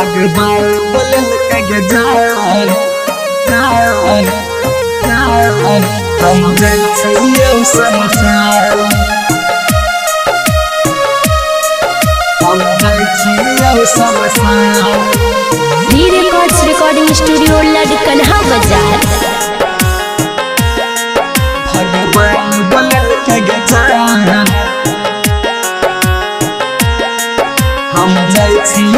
भगवान बोले के जान हम जैसे समसान हम जैसे समसान डी रिकॉर्ड्स रिकॉर्डिंग स्टूडियो लड़कनहा बाजार। भगवान बोले के जान हम जैसे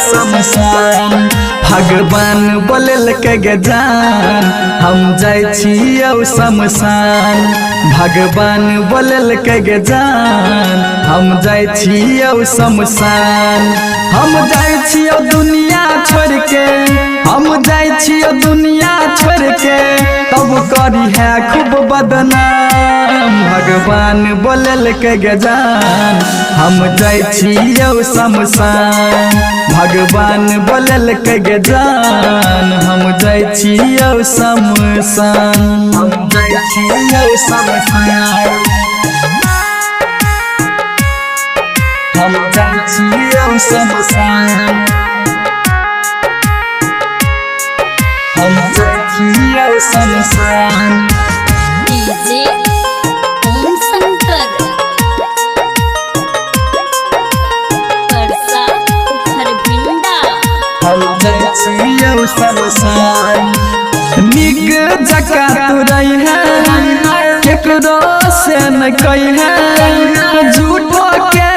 समसान भगवान बोले के जान हम जैसे समसान भगवान बोले के जान हम जैसे समसान हम जैसे दुनिया छोड़ के हम जैसे दुनिया छोड़ के तब करी है खूब बदनाम भगवान बोले के जान हम जैसे समसान भगवान बोले के जान हम जैसे समसान हम जैसे समसान हम जैसे समसान हम जैसे समसान डीजे ओम शंकर परसा खरबिंडा हम जैसे समसान निक जका तुरई है केकरो से न कही है झूठो के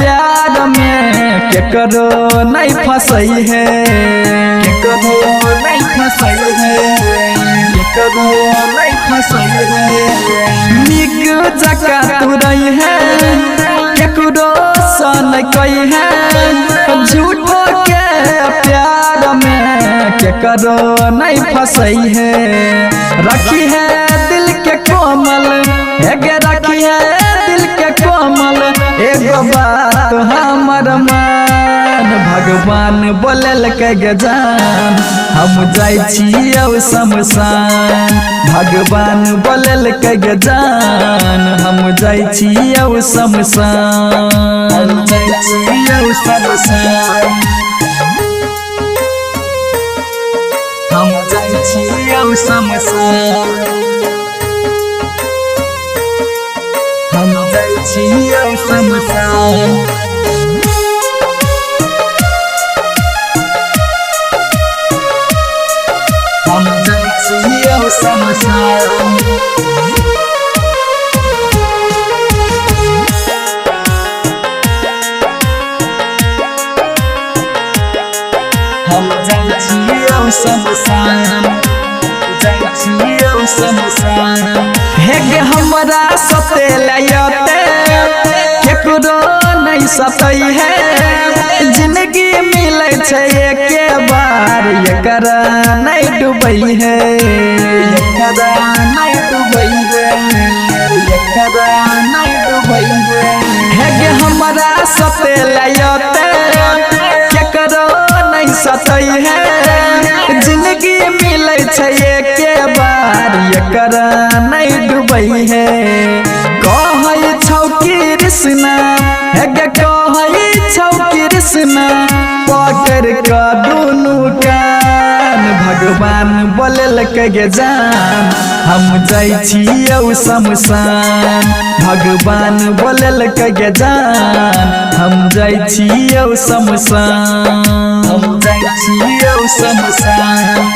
प्यार में केकरो नहीं फसई है केकरो नहीं फसई है केकरो नहीं फसई है निक जका तुरई है केकरो से न कही है झूठो के प्यार में केकरो नहीं फसई है रखी है दिल के कोमल एगे रखी है दिल के कोमल एगो बात हमर मान भगवान बोले के जान हम जैसे समसान भगवान बोले के जान हम जैसे समसान हम जैसे समसान हम जैसे समसान हम जैसे समसान हम जैसे समसान हम जैसे समसान जैसे समसान हेग हमरा सतेलयते केकरो नहीं सतई है जिंदगी मिले छे एके बार एकरा नहीं डूबई है एकरा नहीं डूबई है एकरा नहीं डूबई है हेग हमरा सतेलयते केकरो नहीं सतई है जिंदगी मिले छे एके बार एकरा नहीं डूबई है कहै छौ कृष्णा हेगे कहै छौ कृष्णा पकड़ के दुनू कान भगवान बोले के जान हम जैसे समसान भगवान बोले के जान हम जैसे समसान हम जैसे समसान